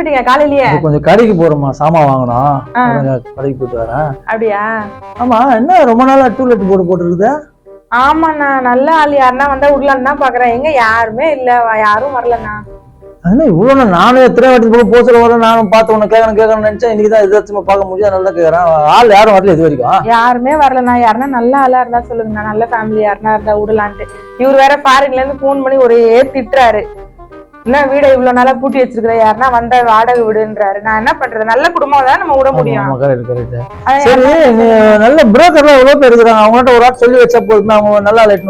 கிளம்பிட்டீங்க காலையிலேயே? கொஞ்சம் கடைக்கு போறோமா, சாமான் வாங்கணும், கடைக்கு போயிட்டு வரேன். அப்படியா? ஆமா, என்ன ரொம்ப நாளா டூலெட் போட்டுருக்குது? ஆமாண்ணா, நல்ல ஆள் யாருன்னா வந்தா விடலான்னு தான் பாக்குறேன். எங்க யாருமே இல்ல, யாரும் வரலண்ணா. அதனால இவ்வளவு நானும் எத்தனை வாட்டி போக வர நானும் பார்த்து உன்னை கேட்கணும்னு நினைச்சேன். இன்னைக்குதான் எதாச்சும் பார்க்க முடியும், அதனால தான் கேட்கறேன். ஆள் யாரும் வரல இது வரைக்கும். யாருமே வரலண்ணா. யாருன்னா நல்ல ஆளா இருந்தா சொல்லுங்கண்ணா, நல்ல ஃபேமிலி யாருன்னா இருந்தா விடலான்ட்டு. இவர் வேற ஃபாரின்ல இருந்து போன் பண்ணி ஒரே திட்டுறாரு. என்ன வீடை இவ்வளவு நாளா பூட்டி வச்சிருக்கிற, யாருன்னா வந்த வாடகை விடுன்றாரு. நான் என்ன பண்றது? நல்ல குடும்பம் தான் நம்ம விட முடியும். நல்ல புரோக்கர்லாம் எவ்வளவு பேர் இருக்கிறாங்க, அவங்ககிட்ட ஒரு ஆள் சொல்லி வச்சா போதுமே, அவங்க நல்லா லைட்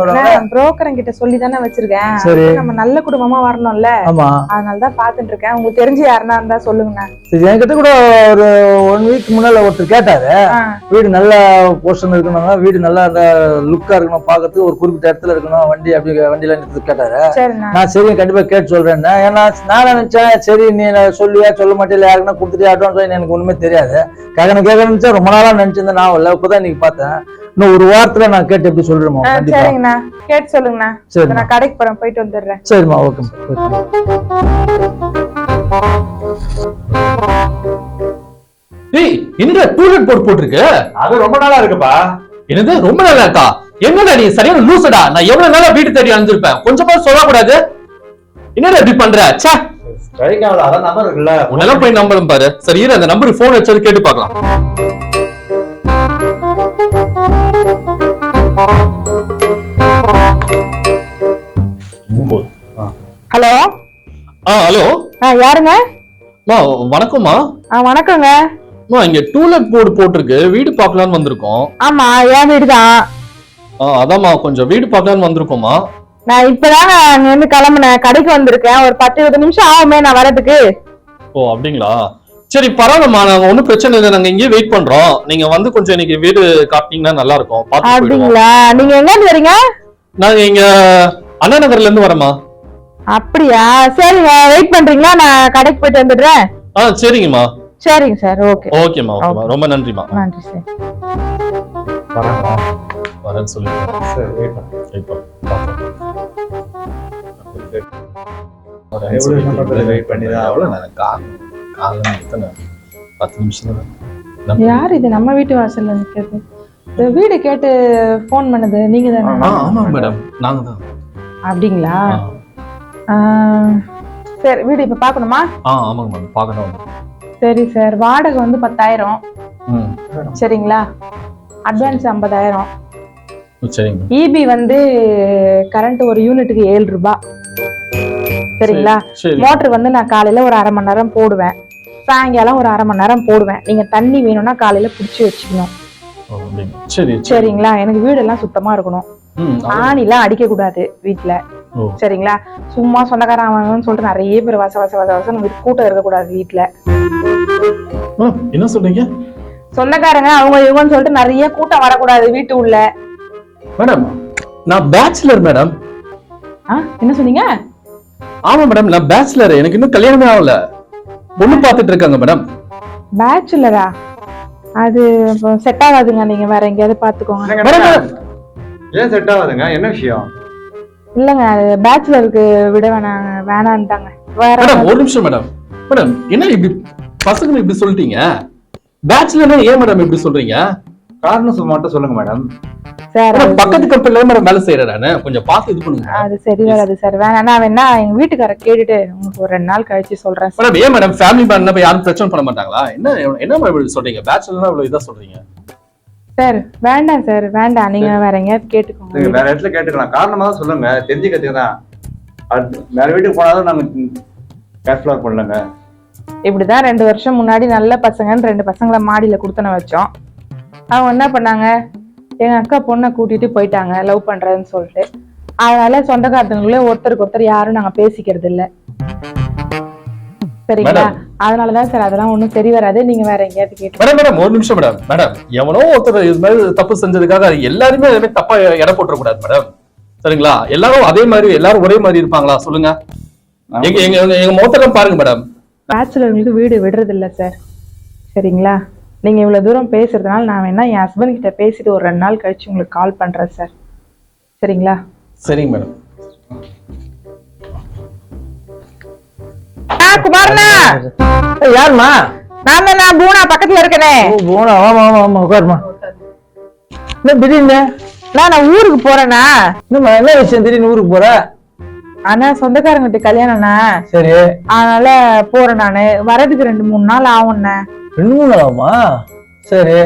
புரோக்கர் கிட்ட சொல்லி தானே வச்சிருக்கேன். சரி, நம்ம நல்ல குடும்பமா வரணும்ல. ஆமா, அதனாலதான் பாத்துட்டு இருக்கேன். உங்களுக்கு தெரிஞ்சு யாருன்னா இருந்தா சொல்லுங்கண்ணா. சரி, என்கிட்ட கூட ஒரு 1 வீக் முன்னால ஒருத்தர் கேட்டாரு, வீடு நல்ல போர்ஷன் இருக்கணும், வீடு நல்லா லுக்கா இருக்கணும், பாக்கிறதுக்கு ஒரு குறிப்பிட்ட இடத்துல இருக்கணும், வண்டி அப்படி வண்டியில கேட்டாரு. நான் சரி கண்டிப்பா கேட்டு சொல்றேன். ஏன்னா நான் நினைச்சேன், சரி நீ சொல்லுவியா சொல்ல மாட்டேன், யாருன்னா கொடுத்துட்டு அட்வான்ஸ் எனக்கு ஒண்ணுமே தெரியாது. கேட்கணும் ரொம்ப நாளா நினைச்சிருந்தேன். நான் இல்ல, இப்பதான் இன்னைக்கு பார்த்தேன். இன்னும் ஒரு வாரத்துல நான் கேட்டு எப்படி சொல்றேன். சரிங்கண்ணா, கேட்டு சொல்லுங்கண்ணா. சரி, நான் கடைக்கு போறேன், போயிட்டு வந்துடுறேன். சரிம்மா, ஓகே. என்னடா டூலெட் போட்டுருக்கு? அது ரொம்ப நாளா இருக்குப்பா. என்னது ரொம்ப நாளா இருக்கா? என்னடா நீ சரியான லூசடா. நான் எவ்வளவு நாளா வீட்டு தேடி அனுப்பிச்சிருப்பேன், கொஞ்சமா சொல்லக்கூடாது. என்னடா இப்படி பண்ற? ச்சே, ஸ்ட்ரைக் ஆகல. அதான் நம்பர் இருக்குல்ல, உன்னெல்லாம் போய் நம்பரும் பாரு. சரி இரு, அந்த நம்பருக்கு போன் வச்சு கேட்டு பார்க்கலாம். ஹலோ. ஹலோ, யாருங்க? வணக்கம்மா. வணக்கங்க. இங்க டூலெட் போர்டு போட்டிருக்கு, வீடு பார்க்கலான்னு வந்திருக்கோம். ஆமா, என் வீடுதான். அதாம்மா, கொஞ்சம் வீடு பார்க்கலான்னு வந்திருக்கோமா. நான் இப்பதாங்க அங்க இருந்து கிளம்புனேன், கடைக்கு வந்திருக்கேன். ஒரு 10-20 நிமிஷம் ஆகுமே நான் வரதுக்கு. ஓ அப்படிங்களா? சரி பரவாயில்லம்மா, நாங்க ஒன்னும் பிரச்சனை இல்லை, நாங்க இங்கே வெயிட் பண்றோம். நீங்க வந்து கொஞ்சம் இன்னைக்கு வீடு காட்டினீங்கன்னா நல்லா இருக்கும். அப்படிங்களா? நீங்க எங்க இருந்து வரீங்க? நாங்க இங்க அண்ணா நகர்ல இருந்து வரோமா. அப்படியா? சரிங்க, வெயிட் பண்றீங்களா? நான் கடைக்கு போயிட்டு வந்துடுறேன். சரிங்கம்மா. சரிங்க சார். ஓகே. ஓகேம்மா, ஓகேம்மா, ரொம்ப நன்றிம்மா. நன்றி சார். வரேன்னு சொல்லிட்டேன். சரி, வெயிட் பண்ணு. யார் இது நம்ம வீட்டு வாசல்ல நிக்கிறது? இந்த வீடு கேட்டு போன் பண்ணது நீங்க தானே? ஆமா மேடம், நாங்க தான். அப்படிங்களா? சரி, வீடு இப்ப பாக்கணுமா? ஆமாங்க மேடம், பார்க்கணும். சரி சார், வாடகை வந்து 10,000. சரிங்களா? அட்வான்ஸ் 50,000. சரிங்க. இபி வந்து கரண்ட் ஒரு யூனிட்டுக்கு 7 ரூபாய். சரிங்களா? மோட்டர் வந்து நான் காலையில ஒரு 1/2 மணி நேரம் போடுவேன், சாயங்காலம் ஒரு 1/2 மணி நேரம் போடுவேன். நீங்க தண்ணி வேணும்னா காலையில புடிச்சு வச்சுக்கணும். சரிங்களா? எனக்கு வீடெல்லாம் சுத்தமா இருக்கணும், ஆணிலாம் அடிக்க கூடாது வீட்டுல. சரிங்களா? சும்மா சொந்தக்காரன் சொல்லிட்டு நிறைய பேர் வச வச வச வசம் கூட்டம் இருக்க கூடாது வீட்டுல. என்ன சொல்றீங்க? சொந்தக்காரங்க அவங்க இவங்கன்னு சொல்லிட்டு நிறைய கூட்டம் வரக்கூடாது வீட்டு உள்ள. மேடம், நான் பேச்சுலர் மேடம். என்ன சொன்னீங்க? ஆமா மேடம், நான் பேச்சுலர், எனக்கு இன்னும் கல்யாணமே ஆகல. பொண்ணு பார்த்துட்டு இருக்காங்க மேடம். பேச்சுலரா? அது செட் ஆகாதுங்க, நீங்க வேற எங்கேயாவது பாத்துக்கோங்க. ஏன் செட் ஆகாதுங்க? என்ன விஷயம்? இல்லங்க, பேச்சுலருக்கு விட வேணான்ட்டாங்க. மேடம் ஒரு நிமிஷம் மேடம். மேடம் என்ன இப்படி பசங்க இப்படி சொல்லிட்டீங்க? பேச்சுலர்னா ஏன் மேடம் இப்படி சொல்றீங்க? காரணம் மட்டும் சொல்லுங்க மேடம். சார், பக்கத்து கம்பெனில மேடம் வேலை செய்யறேன் நானு, கொஞ்சம் பார்த்து இது பண்ணுங்க. அது சரி வராது சார், வேணா வேணா எங்க வீட்டுக்கார கேட்டுட்டு உங்களுக்கு ஒரு 2 நாள் கழிச்சு சொல்றேன். மேடம் ஏன் மேடம் ஃபேமிலி மேன் போய் யாரும் பிரச்சனை பண்ண மாட்டாங்களா? என்ன மேடம் சொல்றீங்க? பேச்சுலர்னா இவ்வளவு இதா சொல்றீங்க? சார் வேண்டாம் சார், வேண்டாம், நீங்க வேற எங்கேயாவது கேட்டுக்கோங்க. வேற இடத்துல கேட்டுக்கலாம், காரணமா தான் சொல்லுங்க, தெரிஞ்சுக்கிறதுக்குதான். வேற வீட்டுக்கு போனாலும் நாங்க கேஷ்ஃப்ளோ பண்ணலங்க. இப்படிதான் 2 வருஷம் முன்னாடி நல்ல பசங்கன்னு 2 பசங்களை மாடியில குடுத்தன வச்சோம். அவங்க என்ன பண்ணாங்க, எங்க அக்கா பொண்ணை கூட்டிட்டு போயிட்டாங்க லவ் பண்றதுன்னு சொல்லிட்டு. அதனால சொந்தக்காரங்களுக்குள்ள ஒருத்தருக்கு ஒருத்தர் யாரும் நாங்க பேசிக்கிறது இல்ல. சரிங்களா? அதனாலதான் சார் அதெல்லாம் ஒண்ணும் சரி வராது, நீங்க வேற எங்கேயாவது கேட்டு. மேடம் ஒரு நிமிஷம் மேடம். மேடம் எவனோ ஒருத்தர் இது மாதிரி தப்பு செஞ்சதுக்காக எல்லாருமே அதே தப்பா எடை போட்டுற கூடாது மேடம். சரிங்களா? எல்லாரும் அதே மாதிரி எல்லாரும் ஒரே மாதிரி இருப்பாங்களா சொல்லுங்க? எங்க மொத்தம் பாருங்க மேடம். பேச்சுலர்களுக்கு வீடு விடுறது இல்ல சார். சரிங்களா? நீங்க இவ்வளவு தூரம் பேசுறதுனால நான் வேணா என் ஹஸ்பண்ட் கிட்ட பேசிட்டு ஒரு 2 நாள் கழிச்சு உங்களுக்கு கால் பண்றேன் சார். சரிங்களா? சரிங்க மேடம். குமாரண்ணா. யாருமா? நான் தான் பூனா பக்கத்துல இருக்கனே. பூனா, ஆமா ஆமா ஆமா, உட்காருமா. என்ன திடீர்னு? நான் ஊருக்கு போறேனா. என்ன விஷயம் திடீர்னு ஊருக்கு போற? ஆனா சொந்தக்காரங்கிட்ட கல்யாணம்ண்ணா. சரி. அதனால போறேன் நானு. வரதுக்கு 2-3 நாள் ஆகும்ண்ணா. 2-3 நாள் ஆகுமா? சரி.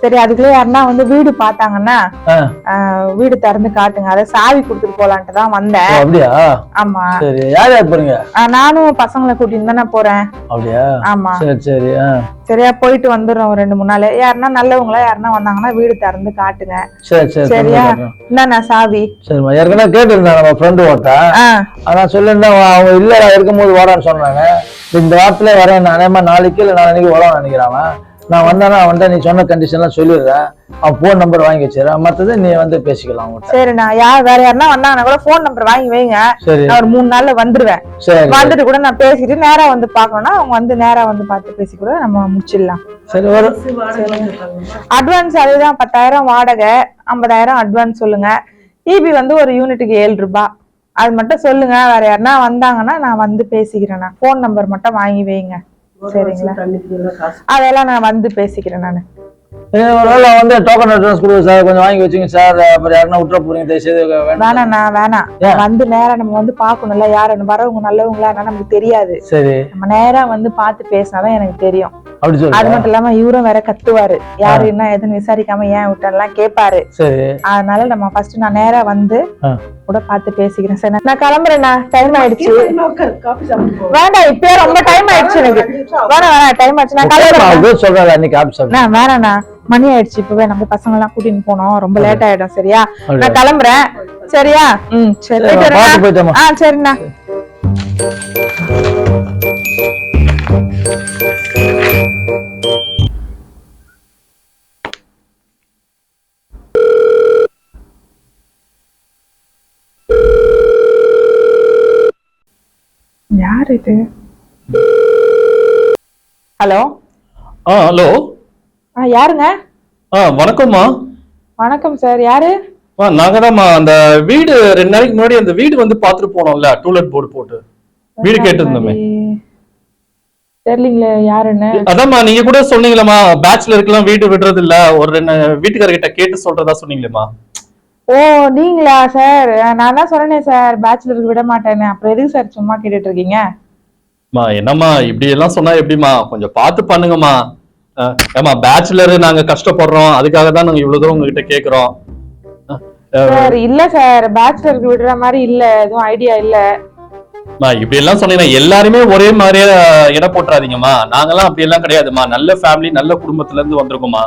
சரி, அதுக்குள்ள யாருன்னா வந்து வீடு பாத்தாங்கன்னா வீடு திறந்து காட்டுங்க, அதை சாவி கொடுத்துட்டு போலான்ட்டு தான் வந்தேன். அப்படியா? ஆமா. சரி, யார் யார் போறீங்க? நானும் பசங்களை கூட்டிட்டு தானே போறேன். அப்படியா? ஆமா. சரி சரி. சரியா, போயிட்டு வந்துடுறோம் 2-3 நாள். யாருன்னா நல்லவங்களா யாருன்னா வந்தாங்கன்னா வீடு திறந்து காட்டுங்க. சரி சரி. சரியா? என்ன சாவி? சரிம்மா, ஏற்கனவே கேட்டிருந்தேன் நம்ம ஃப்ரெண்டு ஒருத்தன். அதான் சொல்லியிருந்தேன், அவங்க இல்ல இருக்கும்போது வரான்னு சொன்னாங்க. இந்த வாரத்துல வரேன், நானேமா நாளைக்கு இல்லை நாளைக்கு வரேன்னு நினைக்கிறான். நான் வந்தானா அவன்கிட்ட நீ சொன்ன கண்டிஷன்லாம் சொல்லிடுறேன், அவன் போன் நம்பர் வாங்கி வச்சிடறேன், மற்றது நீ வந்து பேசிக்கலாம். சரிண்ணா, வேற யாருன்னா வந்தாங்கன்னா கூட போன் நம்பர் வாங்கி வைங்க. சரி, நான் ஒரு 3 நாள்ல வந்துருவேன். சரி, வந்துட்டு கூட நான் பேசிட்டு நேரா வந்து பாக்கணும்னா அவங்க வந்து நேரா வந்து பார்த்து பேசி கூட நம்ம முடிச்சிடலாம். சரி, வரும். அட்வான்ஸ் அதுதான் 10,000 வாடகை, 50,000 அட்வான்ஸ் சொல்லுங்க. டிபி வந்து ஒரு யூனிட்டுக்கு 7 ரூபாய். அது மட்டும் சொல்லுங்க. வேற யாருன்னா வந்தாங்கன்னா நான் வந்து பேசிக்கிறேன். போன் நம்பர் மட்டும் வாங்கி வைங்க. சரிங்களா? அதெல்லாம் நான் வந்து பேசிக்கிறேன். நானு வந்து டோக்கன் அட்வான்ஸ் கொடுங்க சார், கொஞ்சம் வாங்கி வச்சுங்க சார். அப்புறம் யாருன்னா விட்டுற போறீங்க? வேணாண்ணா, வேணாம். வந்து நேரா நம்ம வந்து பாக்கணும்ல, யாரு வரவங்க நல்லவங்களா நமக்கு தெரியாது. சரி, நம்ம நேரா வந்து பார்த்து பேசினாதான் எனக்கு தெரியும். அது மட்டும் இல்லாம இவரும் வேற கத்துவாரு, யாரு என்ன எதுன்னு விசாரிக்காம ஏன் விட்டெல்லாம் கேட்பாரு. சரி, அதனால நம்ம ஃபர்ஸ்ட் நான் நேரா வந்து கூட பார்த்து பேசிக்கிறேன். சரி, நான் கிளம்புறேண்ணா, டைம் ஆயிடுச்சு. வேண்டாம், இப்பயே ரொம்ப டைம் ஆயிடுச்சு எனக்கு. வேணாம், டைம் ஆயிடுச்சு, நான் கிளம்புறேன். வேணாண்ணா, மணி ஆயிடுச்சு. இப்பவே நம்ம பசங்க எல்லாம் கூட்டிட்டு போனோம், ரொம்ப லேட் ஆயிடும். சரியா? நான் கிளம்புறேன். சரியா? சரி, சரிண்ணா. யார் இது? ஹலோ. ஹலோ. யாருங்க? வணக்கம்மா. வணக்கம் சார், யாரு? நாங்க தான்மா அந்த வீடு 2 நாளைக்கு முன்னாடி அந்த வீடு வந்து பாத்துட்டு போனோம்ல, டூலெட் போர்டு போட்டு வீடு கேட்டிருந்தோமே. தெரியலீங்களே யாருன்னு. அதாம்மா, நீங்க கூட சொன்னீங்களேம்மா, பேச்சுலருக்குலாம் வீடு விடுறது இல்ல, ஒரு 2 வீட்டுக்காரர்கிட்ட கேட்டு சொல்றதா சொன்னீங்களேம்மா. ஓ, நீங்களா சார்? நான் தான் சொன்னேன் சார், பேச்சுலருக்கு விட மாட்டேன்னு. அப்புறம் எதுக்கு சார் சும்மா கேட்டுட்டு இருக்கீங்க? என்னம்மா இப்படி எல்லாம் சொன்னா எப்படிமா? கொஞ்சம் பார்த்து பண்ணுங்கம்மா. ஏமா, பேச்சுலர் நாங்க கஷ்டப்படுறோம், அதுக்காக தான் நாங்க இவ்வளவு தூரம் உங்ககிட்ட கேக்குறோம். சார் இல்ல சார், பேச்சுலருக்கு விடுற மாதிரி இல்ல, எதுவும் ஐடியா இல்ல. இப்படி எல்லாம் சொன்னீங்கன்னா எல்லாருமே ஒரே மாதிரியே இட போட்டுறாதீங்கம்மா. நாங்கெல்லாம் அப்படி எல்லாம் கிடையாதுமா, நல்ல ஃபேமிலி, நல்ல குடும்பத்துல இருந்து வந்திருக்கோமா.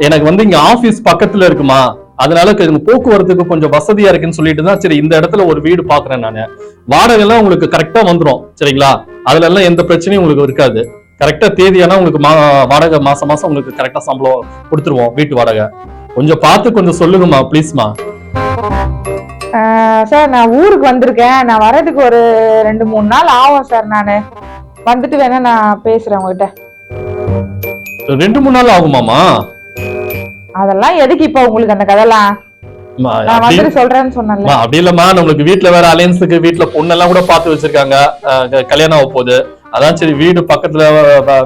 எனக்கு வந்து இங்க ஆபீஸ் பக்கத்துல இருக்குமா, அதனால போக்குவரத்துக்கு கொஞ்சம் வசதியா இருக்குன்னு சொல்லிட்டு தான் சரி இந்த இடத்துல ஒரு வீடு பாக்குறேன் நானு. வாடகை எல்லாம் உங்களுக்கு கரெக்டா வந்துரும். சரிங்களா? அதுல எல்லாம் எந்த பிரச்சனையும் உங்களுக்கு இருக்காது. கரெக்டா தேதியானா உங்களுக்கு வாடகை மாசம் மாசம் உங்களுக்கு கரெக்டா சம்பளம் கொடுத்துருவோம், வீட்டு வாடகை. கொஞ்சம் பார்த்து கொஞ்சம் சொல்லுங்கம்மா, ப்ளீஸ்மா. சார், நான் ஊருக்கு வந்திருக்கேன். நான் வர்றதுக்கு ஒரு 2-3 நாள் ஆகும் சார். நானு வந்துட்டு வேணா நான் பேசுறேன் உங்ககிட்ட. 2-3 நாள் ஆகுமாமா? அதெல்லாம் எதுக்கு இப்ப உங்களுக்கு அந்த கதைலாம்? நான் வந்துட்டு சொல்றேன்னு சொன்னேன்ல. அப்படி இல்லம்மா, நம்மளுக்கு வீட்டுல வேற அலையன்ஸுக்கு வீட்டுல பொண்ணெல்லாம் கூட பார்த்து வச்சிருக்காங்க, கல்யாணம் ஆக போகுது. அதான் சரி, வீடு பக்கத்துல,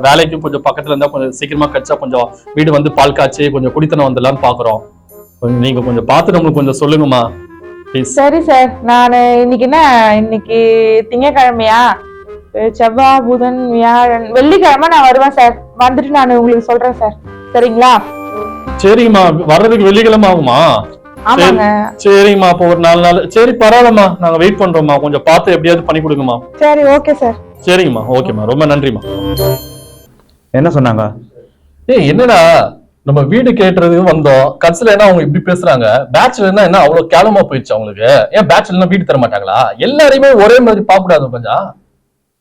வேலைக்கும் கொஞ்சம் பக்கத்துல இருந்தா கொஞ்சம் சீக்கிரமா கட்சா கொஞ்சம் வீடு வந்து பால் காய்ச்சி கொஞ்சம் குடித்தனம் வந்துடலான்னு பாக்குறோம். நீங்க கொஞ்சம் பார்த்து நம்மளுக்கு கொஞ்சம் சொல்லுங்கம்மா. சரி சார், நான் இன்னைக்கு திங்கட்கிழமையா? செவ்வாய், புதன், வியாழன், வெள்ளிக்கிழமை நான் வருவேன் சார். வந்துட்டு நான் உங்களுக்கு சொல்றேன் சார். சரிங்களா? சரிங்கம்மா, வர்றதுக்கு வெள்ளிக்கிழமை ஆகுமா? ஆமாங்க. சரிங்கம்மா, அப்போ ஒரு 4 நாள். சரி, பரவாயில்லம்மா, நாங்க வெயிட் பண்றோம்மா. கொஞ்சம் பார்த்து எப்படியாவது பண்ணி கொடுங்கம்மா. சரி, ஓகே சார். சரிங்கம்மா, ஓகேம்மா, ரொம்ப நன்றிம்மா. என்ன சொன்னாங்க? என்னடா நம்ம வீடு கேட்டுறதுக்கு வந்தோம், கட்சியில என்ன அவங்க இப்படி பேசுறாங்க? பேச்சுலர்னா என்ன அவ்வளவு கேவலமா போயிடுச்சு அவங்களுக்கு? ஏன் பேச்சுலர்னா வீடு தர மாட்டாங்களா? எல்லாரையுமே ஒரே மாதிரி பாக்கூடாது கொஞ்சம்?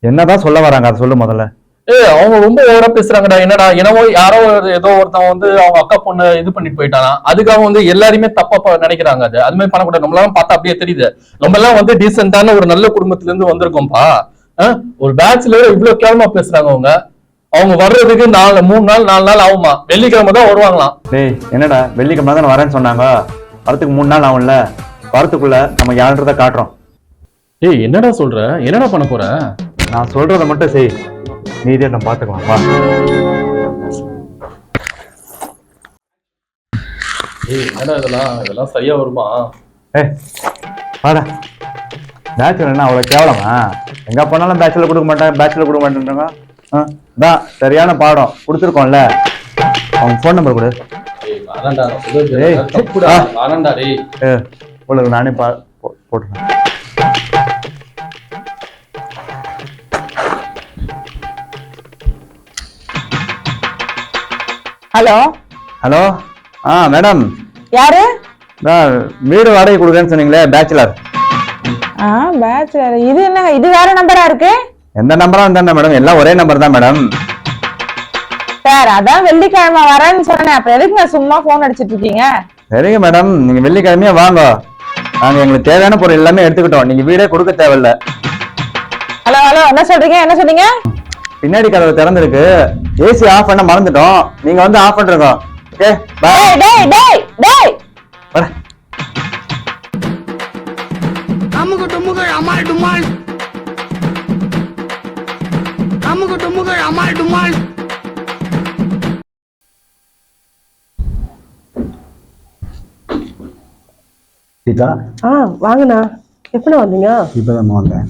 என்னதான் சொல்ல வராங்க அதை சொல்லு முதல்ல. அவங்க ரொம்ப ஓவரா பேசுறாங்கடா. என்னடா, என்னவோ யாரோ ஏதோ ஒருத்தன் வந்து அவங்க அக்கா பொண்ணு இது பண்ணிட்டு போயிட்டானா, அதுக்காக வந்து எல்லாருமே தப்பா நினைக்கிறாங்க. அது மாதிரி பண்ணக்கூடாது. நம்மளாம் பார்த்தா அப்படியே தெரியுது, நம்ம எல்லாம் வந்து டீசென்டான ஒரு நல்ல குடும்பத்துல இருந்து வந்திருக்கோம்ப்பா. ஒரு பேச்சுலர் இவ்வளவு கேவலமா பேசுறாங்க. அவங்க வர்றதுக்கு 3 நாள் 4 நாள் ஆகுமா? வெள்ளிக்கிழமை தான் வருவாங்களாம். என்னடா, வெள்ளிக்கிழமை தான் வரேன்னு சொன்னாங்க, வரத்துக்கு 3 நாள் ஆகும்ல. வரத்துக்குள்ள நம்ம யாருன்றத காட்டுறோம். என்னடா சொல்ற? என்னடா பண்ண போற? நான் சொல்றதை மட்டும் செய், நீதே நம்ம பாத்துக்கலாம் வா. என்னடா இதெல்லாம் சரியா வருமா? வாடா. பேச்சுலர் என்ன அவ்வளவு கேவலமா? எங்க போனாலும் பேச்சுலர் கொடுக்க மாட்டேன்றாங்க. தான் சரியான பாடம் கொடுத்துருக்கோம்ல. அவங்க ஃபோன் நம்பர் கொடு. உங்களுக்கு நானே போட்டுறேன். Hello hello. மேடம், யாரு? வீடு வாடகை கொடுக்குறேன்னு சொன்னீங்களே, பேச்சுலர். பேச்சுலர். இது என்ன, இது வேற நம்பரா இருக்கு? எந்த நம்பரா இருந்தா மேடம், எல்லாம் ஒரே நம்பர் தான் மேடம். சார், அதான் வெள்ளிக்கிழமை வரேன்னு சொன்னேன், அப்ப எதுக்குங்க சும்மா போன் அடிச்சிட்டு இருக்கீங்க? சரிங்க மேடம், நீங்க வெள்ளிக்கிழமையே வாங்க. நாங்க எங்களுக்கு தேவையான பொருள் எல்லாமே எடுத்துக்கிட்டோம், நீங்க வீடே கொடுக்க தேவையில்ல. ஹலோ ஹலோ, என்ன சொல்றீங்க? என்ன சொன்னீங்க? பின்னாடி கதவு திறந்திருக்கு, ஏசி ஆஃப் பண்ண மறந்துட்டோம், நீங்க வந்து ஆஃப் பண்றீங்க. Okay bye. டேய் டேய் டேய் வர. அமுகு டுமுகு அமால் டுமால், அமுகு டுமுகு அமால் டுமால். சீதா, வாங்கண்ணா. எப்பண்ணா வந்தீங்க? இப்போதான் வந்தேன்.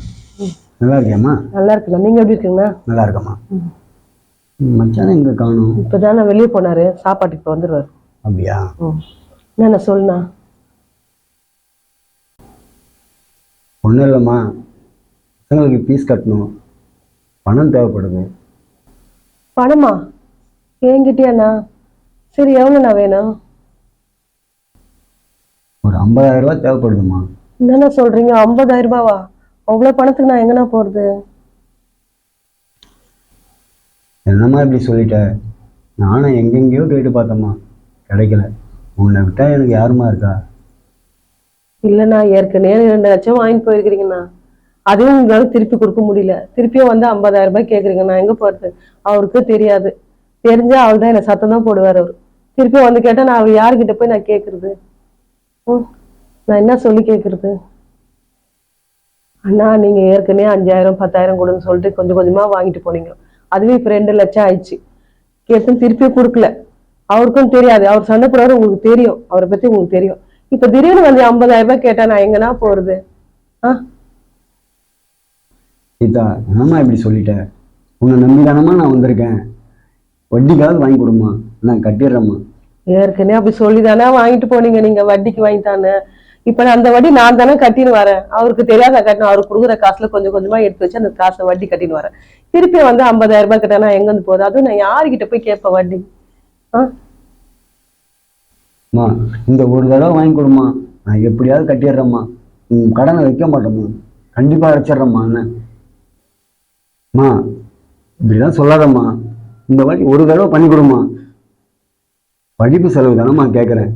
நல்லா இருக்கியாம்மா? நல்லா இருக்குண்ணா. நீங்க எப்படி இருக்கீங்கண்ணா? நல்லா இருக்கம்மா. மச்சான் எங்க காணும்? இப்பதானே வெளியே போனாரு, சாப்பாட்டுக்கு இப்போ வந்துடுவாரு. அப்படியா? என்னண்ணா சொல்லுண்ணா. ஒன்றும் இல்லைம்மா, பசங்களுக்கு ஃபீஸ் கட்டணும், பணம் தேவைப்படுது. பணமா? என்கிட்டயாண்ணா? சரி, எவ்வளோண்ணா வேணும்? ஒரு 50,000 ரூபாய் தேவைப்படுதுமா. என்னண்ணா சொல்றீங்க? 50,000 ரூபாவா? அவ்வளோ பணத்துக்கு நான் எங்கண்ணா போறது? என்னம்மா இப்படி சொல்லிட்டேன்? நானும் எங்கெங்கேயோ கேட்டு பார்த்தம்மா, கிடைக்கல. உன்னை விட்டா எனக்கு யாருமா இருக்கா? இல்லைண்ணா, ஏற்கனவே 2 லட்சம் வாங்கிட்டு போயிருக்கிறீங்கண்ணா, அதுவும் உங்களால திருப்பி கொடுக்க முடியல. திருப்பியும் வந்து 50,000 ரூபாய் கேட்குறீங்கண்ணா, எங்கே போகிறது? அவருக்கு தெரியாது. தெரிஞ்சா அவள் தான் என்னை சத்தம் தான் போடுவார். அவர் திருப்பியும் வந்து கேட்டால் நான் அவர் யாருக்கிட்ட போய் நான் கேட்குறது? நான் என்ன சொல்லி கேட்குறது? அண்ணா, நீங்கள் ஏற்கனவே 5,000 10,000 கொடுன்னு சொல்லிட்டு கொஞ்சம் கொஞ்சமாக வாங்கிட்டு போனீங்க. அதுவே இப்போ 2 லட்சம் ஆயிடுச்சு. கேட்டும் திருப்பியும் கொடுக்கல. அவருக்கும் தெரியாது, அவர் சண்டை போடுறாரு, உங்களுக்கு தெரியும், அவரை பற்றி உங்களுக்கு தெரியும். இப்போ திடீர்னு வந்து 50,000 ரூபாய் கேட்டா நான் எங்கன்னா போகிறது? சீதா, என்னம்மா இப்படி சொல்லிட்டேன்? உன்னை நம்பிதானம்மா நான் வந்திருக்கேன். வட்டிக்காவது வாங்கி கொடுமா, நான் கட்டிடுறேம்மா. ஏற்கனவே அப்படி சொல்லி தானே வாங்கிட்டு போனீங்க, நீங்கள் வட்டிக்கு வாங்கித்தானே. இப்போ நான் அந்த வட்டி நான் தானே கட்டின்னு வரேன். அவருக்கு தெரியாத கட்டணும். அவருக்கு கொடுக்குற காசுல கொஞ்சம் கொஞ்சமாக எடுத்து வச்சு அந்த காசை வட்டி கட்டின்னு வரேன். திருப்பி வந்து 50,000 ரூபாய் கேட்டா நான் எங்கேருந்து போகுது? அதுவும் நான் யாருக்கிட்ட போய் கேட்பேன் வட்டி? அம்மா, இந்த ஒரு தடவை வாங்கி கொடுமா, நான் எப்படியாவது கட்டிடுறேம்மா. கடனை வைக்க மாட்டேம்மா, கண்டிப்பாக அடைச்சிட்றேம்மா. அம்மா, இப்படிதான் சொல்லாதம்மா. இந்த வாட்டி ஒரு தடவை பண்ணி கொடுமா. படிப்பு செலவு தானம்மா கேட்குறேன்.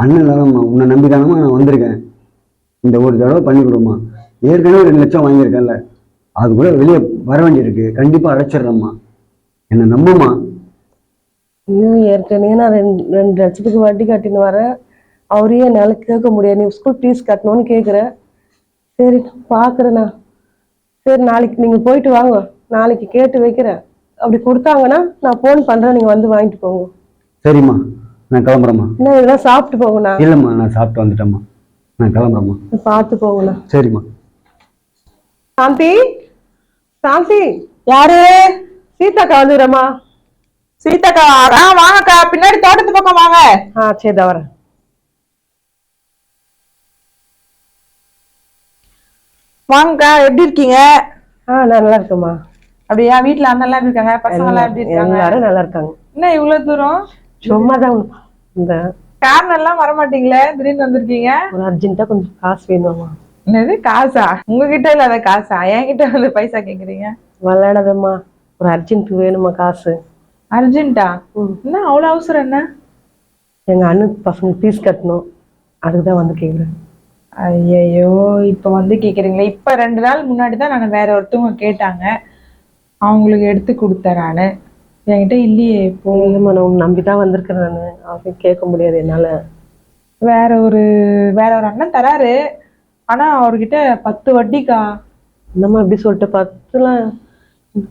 அண்ணன் தானம்மா, உன்னை நம்பி தானம்மா நான் வந்திருக்கேன். இந்த ஒரு தடவை பண்ணி கொடுமா. ஏற்கனவே 2 லட்சம் வாங்கியிருக்கேன்ல, அது கூட வெளியே வர வேண்டியிருக்கு. கண்டிப்பாக அடைச்சிட்றேம்மா, என்னை நம்புமா. இன்னும் ஏற்கனவே நான் 2 லட்சத்துக்கு வட்டி கட்டின்னு வரேன். அவரையே என்னால் கேட்க முடியாது. நீ ஸ்கூல் ஃபீஸ் கட்டணும்னு கேட்குறேன். சரி, பார்க்குறேண்ணா. சரி, நாளைக்கு நீங்கள் போயிட்டு வாங்க, நாளைக்கு கேட்டு வைக்கிறேன். அப்படி கொடுத்தாங்கன்னா நான் ஃபோன் பண்ணுறேன், நீங்கள் வந்து வாங்கிட்டு போங்க. சரிம்மா, நான் கிளம்புறேம்மா. என்ன, இதெல்லாம் சாப்பிட்டு போங்கண்ணா. இல்லைம்மா, நான் சாப்பிட்டு வந்துட்டேம்மா, நான் கிளம்புறேம்மா. பார்த்து போங்கண்ணா. சரிம்மா. சாந்தி, சாந்தி. யாரு? சீதாக்கா வந்துடுறேம்மா. சீதாக்கா? வாங்கக்கா, பின்னாடி தோட்டத்து பக்கம் வாங்க. சரி, தான் வரேன். வாங்கக்கா, எப்படி இருக்கீங்க? நான் நல்லா இருக்கேம்மா. அப்படியா? வீட்டுல அண்ணெல்லாம் எப்படி இருக்காங்க? பசங்க எல்லாம் எப்படி இருக்காங்க? எல்லாரும் நல்லா இருக்காங்க. என்ன இவ்வளவு தூரம்? சும்மாதான். இந்த காரணம் எல்லாம் வரமாட்டீங்களே, திடீர்னு வந்திருக்கீங்க? ஒரு அர்ஜென்ட்டா கொஞ்சம் காசு வேணுமா? என்னது காசா? உங்ககிட்ட இல்லாத காசா என்கிட்ட வந்து பைசா கேக்குறீங்க? விளையாடாதம்மா, ஒரு அர்ஜென்ட் வேணுமா காசு? அர்ஜென்ட்டா? என்ன அவ்வளவு அவசரம்? என்ன? எங்க அண்ணன் பசங்க ஃபீஸ் கட்டணும், அதுக்குதான் வந்து கேக்குறேன். ஐயோ, இப்ப வந்து கேக்குறீங்களா? இப்ப 2 நாள் முன்னாடி தான் நான் வேற ஒருத்தவங்க கேட்டாங்க, அவங்களுக்கு எடுத்து கொடுத்தேன். நானு என்கிட்ட இல்லையே இப்போ. இல்லைம்மா, நான் உன்னை நம்பிதான் வந்திருக்கேன். நான் அவன் கேட்க முடியாது என்னால. வேற ஒரு அண்ணன் தராரு, ஆனா அவர்கிட்ட 10 வட்டிக்கா. என்னம்மா இப்படி சொல்லிட்டு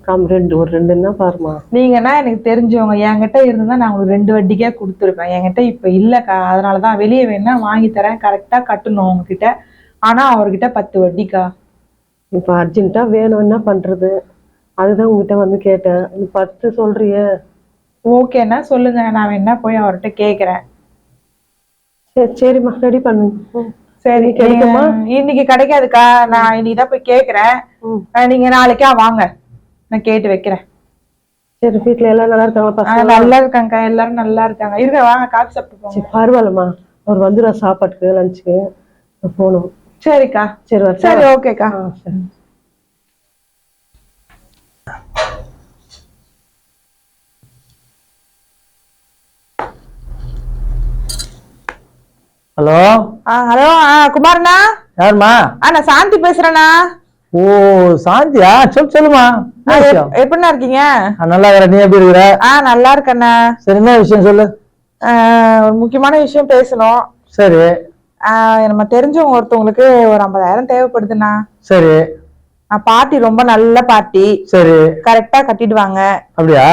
10 ஒரு ரெண்டுன்னா பாருமா. நீங்கன்னா எனக்கு தெரிஞ்சவங்க, என்கிட்ட இருந்தா நான் உங்களுக்கு 2 வட்டிக்கே கொடுத்துருப்பேன். என்கிட்ட இப்ப இல்லக்கா, அதனாலதான் வெளியே வேணா வாங்கி தரேன், கரெக்டா கட்டணும் உங்ககிட்ட. ஆனா அவர்கிட்ட 10 வட்டிக்கா. இப்ப அர்ஜென்ட்டா வேணும், என்ன பண்றது? அதுதான் உங்ககிட்ட வந்து கேட்டேன். நீ 10 சொல்றியே. ஓகேன்னா சொல்லுங்க, நான் வேணா போய் அவர்கிட்ட கேக்குறேன். சரிம்மா, ரெடி பண்ணு. சரி, கிடைக்குமா? இன்னைக்கு கிடைக்காதுக்கா, நான் இன்னைக்குதான் போய் கேக்குறேன். நீங்க நாளைக்கா வாங்க, நான் கேட்டு வைக்கிறேன். சரி, வீட்டுல எல்லாரும் நல்லா இருக்காங்களா? நல்லா இருக்காங்கக்கா, எல்லாரும் நல்லா இருக்காங்க. இருக்க, வாங்க காஃபி சாப்பிட்டு போங்க. சரி, பரவாயில்லம்மா. அவர் வந்துடுற சாப்பாட்டுக்கு, லஞ்சுக்கு போகணும். சரிக்கா. சரி, சரி, ஓகேக்கா. சரி. ஹலோ. ஹலோ, குமாரண்ணா. யாருமா? நான் சாந்தி பேசுறேண்ணா. ஓ, சாந்தியா? சொல்லுமா. எப்படிண்ணா இருக்கீங்க? நல்லா இருக்கிற, நீ எப்படி இருக்கிற? நல்லா இருக்கண்ணா. சரி, என்ன விஷயம் சொல்லு. ஒரு முக்கியமான விஷயம் பேசணும். சரி. நம்ம தெரிஞ்சவங்க ஒருத்தவங்களுக்கு ஒரு 50,000 தேவைப்படுதுண்ணா. சரி. பாட்டி ரொம்ப நல்ல பாட்டி. சரி. கரெக்டா கட்டிடுவாங்க. அப்படியா?